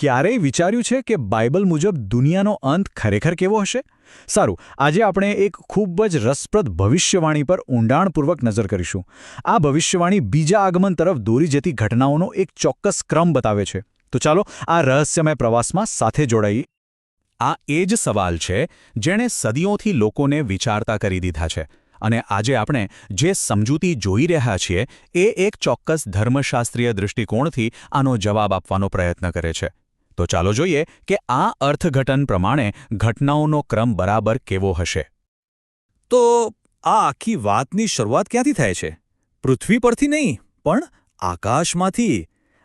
ક્યારેય વિચાર્યું છે કે બાઇબલ મુજબ દુનિયાનો અંત ખરેખર કેવો હશે? સારું, આજે આપણે એક ખૂબ જ રસપ્રદ ભવિષ્યવાણી પર ઊંડાણપૂર્વક નજર કરીશું. આ ભવિષ્યવાણી બીજા આગમન તરફ દોરી જતી ઘટનાઓનો એક ચોક્કસ ક્રમ બતાવે છે. તો ચાલો આ રહસ્યમય પ્રવાસમાં સાથે જોડાઈએ. આ એ જ સવાલ છે જેણે સદીઓથી લોકોને વિચારતા કરી દીધા છે. અને આજે આપણે જે સમજૂતી જોઈ રહ્યા છીએ એ એક ચોક્કસ ધર્મશાસ્ત્રીય દૃષ્ટિકોણથી આનો જવાબ આપવાનો પ્રયત્ન કરે છે. તો ચાલો જોઈએ કે આ અર્થઘટન પ્રમાણે ઘટનાઓનો ક્રમ બરાબર કેવો હશે. તો આ આખી વાતની શરૂઆત ક્યાંથી થાય છે? પૃથ્વી પરથી નહીં, પણ આકાશમાંથી.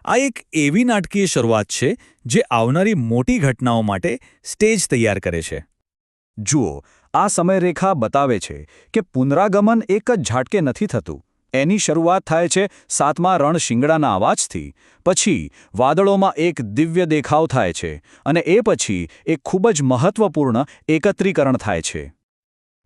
આ એક એવી નાટકીય શરૂઆત છે જે આવનારી મોટી ઘટનાઓ માટે સ્ટેજ તૈયાર કરે છે. જુઓ, આ સમયરેખા બતાવે છે કે પુનરાગમન એક જ ઝાટકે નથી થતું. એની શરૂઆત થાય છે 7મા રણ શિંગડાના અવાજથી, પછી વાદળોમાં એક દિવ્ય દેખાવ થાય છે અને એ પછી એક ખૂબ જ મહત્વપૂર્ણ એકત્રીકરણ થાય છે.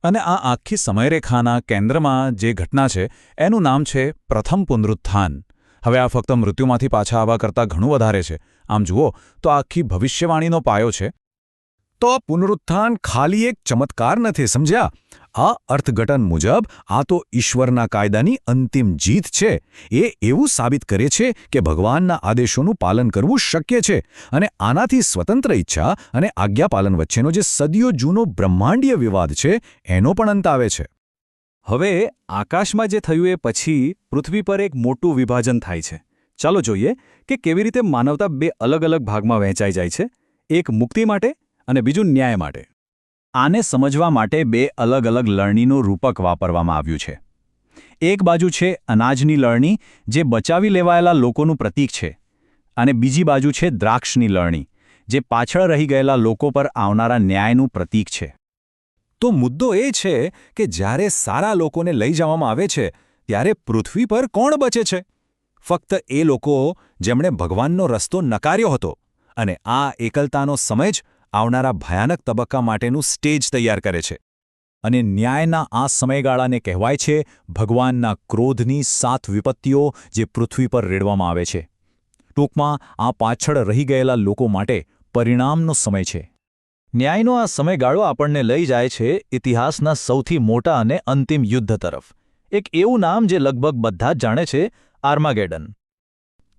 અને આ આખી સમયરેખાના કેન્દ્રમાં જે ઘટના છે એનું નામ છે પ્રથમ પુનરુત્થાન. હવે આ ફક્ત મૃત્યુમાંથી પાછા આવવા કરતાં ઘણું વધારે છે. આમ જુઓ તો આખી ભવિષ્યવાણીનો પાયો છે. તો આ પુનરુત્થાન ખાલી એક ચમત્કાર નથી, સમજ્યા? આ અર્થઘટન મુજબ આ તો ઈશ્વરના કાયદાની અંતિમ જીત છે. એ એવું સાબિત કરે છે કે ભગવાનના આદેશોનું પાલન કરવું શક્ય છે અને આનાથી સ્વતંત્ર ઈચ્છા અને આજ્ઞાપાલન વચ્ચેનો જે સદીઓ જૂનો બ્રહ્માંડીય વિવાદ છે એનો પણ અંત આવે છે. હવે આકાશમાં જે થયું એ પછી પૃથ્વી પર એક મોટું વિભાજન થાય છે. ચાલો જોઈએ કે કેવી રીતે માનવતા બે અલગ અલગ ભાગમાં વહેંચાઈ જાય છે, એક મુક્તિ માટે અને બીજું ન્યાય માટે. આને સમજવા માટે બે અલગ અલગ લણણીનું રૂપક વાપરવામાં આવ્યું છે. એક બાજુ છે અનાજની લણણી, જે બચાવી લેવાયેલા લોકોનું પ્રતીક છે, અને બીજી બાજુ છે દ્રાક્ષની લણણી, જે પાછળ રહી ગયેલા લોકો પર આવનારા ન્યાયનું પ્રતીક છે. તો મુદ્દો એ છે કે જ્યારે સારા લોકોને લઈ જવામાં આવે છે ત્યારે પૃથ્વી પર કોણ બચે છે? ફક્ત એ લોકો જેમણે ભગવાનનો રસ્તો નકાર્યો હતો. અને આ એકલતાનો સમય જ આવનારા ભયાનક તબક્કા માટેનું સ્ટેજ તૈયાર કરે છે. અને ન્યાયના આ સમયગાળાને કહેવાય છે ભગવાનના ક્રોધની 7 વિપત્તિઓ જે પૃથ્વી પર રેડવામાં આવે છે. ટૂંકમાં આ પાછળ રહી ગયેલા લોકો માટે પરિણામનો સમય છે. ન્યાયનો આ સમયગાળો આપણને લઈ જાય છે ઇતિહાસના સૌથી મોટા અને અંતિમ યુદ્ધ તરફ. એક એવું નામ જે લગભગ બધા જ જાણે છે, આર્માગેડન.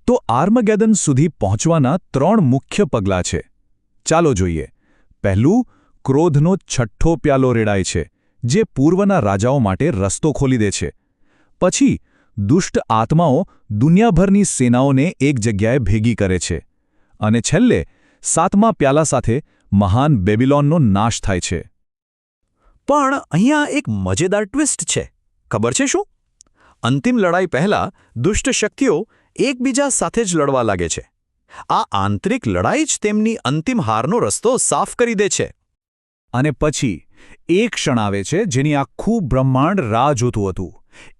તો આર્માગેડન સુધી પહોંચવાના 3 મુખ્ય પગલાં છે. ચાલો જોઈએ. પહેલું, ક્રોધનો 6થો પ્યાલો રેડાય છે, જે પૂર્વના રાજાઓ માટે રસ્તો ખોલી દે છે. પછી દુષ્ટ આત્માઓ દુનિયાભરની સેનાઓને એક જગ્યાએ ભેગી કરે છે. અને છેલ્લે 7મા પ્યાલા સાથે મહાન બેબિલોનનો નાશ થાય છે. પણ અહીંયા એક મજેદાર ટ્વિસ્ટ છે. ખબર છે શું? અંતિમ લડાઈ પહેલાં દુષ્ટ શક્તિઓ એકબીજા સાથે જ લડવા લાગે છે. આ આંતરિક લડાઈ જ તેમની અંતિમ હારનો રસ્તો સાફ કરી દે છે. અને પછી એક ક્ષણ આવે છે જેની આખું બ્રહ્માંડ રાહ જોતું હતું.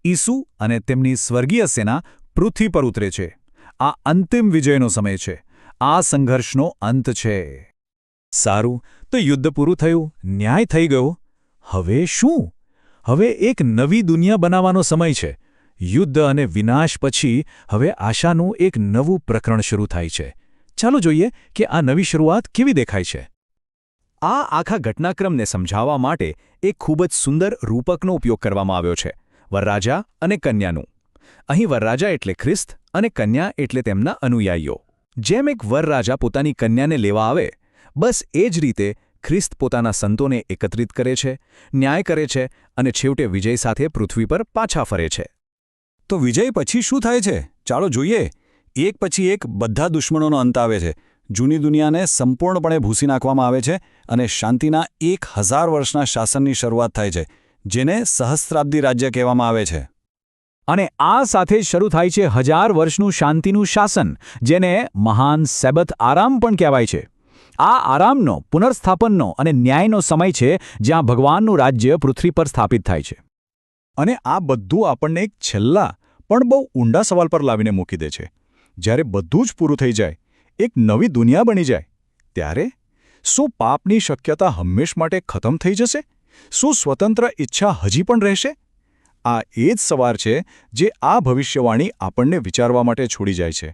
ઈસુ અને તેમની સ્વર્ગીય સેના પૃથ્વી પર ઉતરે છે. આ અંતિમ વિજયનો સમય છે. આ સંઘર્ષનો અંત છે. સારું, તો યુદ્ધ પૂરું થયું, ન્યાય થઈ ગયો. હવે શું? હવે એક નવી દુનિયા બનાવવાનો સમય છે. યુદ્ધ અને વિનાશ પછી હવે આશાનું એક નવું પ્રકરણ શરૂ થાય છે. ચાલો જોઈએ કે આ નવી શરૂઆત કેવી દેખાય છે. આ આખા ઘટનાક્રમને સમજાવવા માટે એક ખૂબ જ સુંદર રૂપકનો ઉપયોગ કરવામાં આવ્યો છે, વરરાજા અને કન્યાનું. અહીં વરરાજા એટલે ખ્રિસ્ત અને કન્યા એટલે તેમના અનુયાયીઓ. જેમ એક વરરાજા પોતાની કન્યાને લેવા આવે, બસ એ જ રીતે ખ્રિસ્ત પોતાના સંતોને એકત્રિત કરે છે, ન્યાય કરે છે અને છેવટે વિજય સાથે પૃથ્વી પર પાછા ફરે છે. તો વિજય પછી શું થાય છે? ચાલો જોઈએ. એક પછી એક બધા દુશ્મનોનો અંત આવે છે. જૂની દુનિયાને સંપૂર્ણપણે ભૂંસી નાખવામાં આવે છે અને શાંતિના 1000 વર્ષના શાસનની શરૂઆત થાય છે, જેને સહસ્ત્રાબ્દી રાજ્ય કહેવામાં આવે છે. અને આ સાથે શરૂ થાય છે 1000 વર્ષનું શાંતિનું શાસન, જેને મહાન સેબથ આરામ પણ કહેવાય છે. આ આરામનો, પુનર્સ્થાપનનો અને ન્યાયનો સમય છે જ્યાં ભગવાનનું રાજ્ય પૃથ્વી પર સ્થાપિત થાય છે. અને આ બધું આપણને એક છેલ્લા પણ બહુ ઊંડા સવાલ પર લાવીને મૂકી દે છે. જ્યારે બધું જ પૂરું થઈ જાય, એક નવી દુનિયા બની જાય, ત્યારે શું પાપની શક્યતા હંમેશ માટે ખતમ થઈ જશે? શું સ્વતંત્ર ઈચ્છા હજી પણ રહેશે? આ એ જ સવાલ છે જે આ ભવિષ્યવાણી આપણને વિચારવા માટે છોડી જાય છે.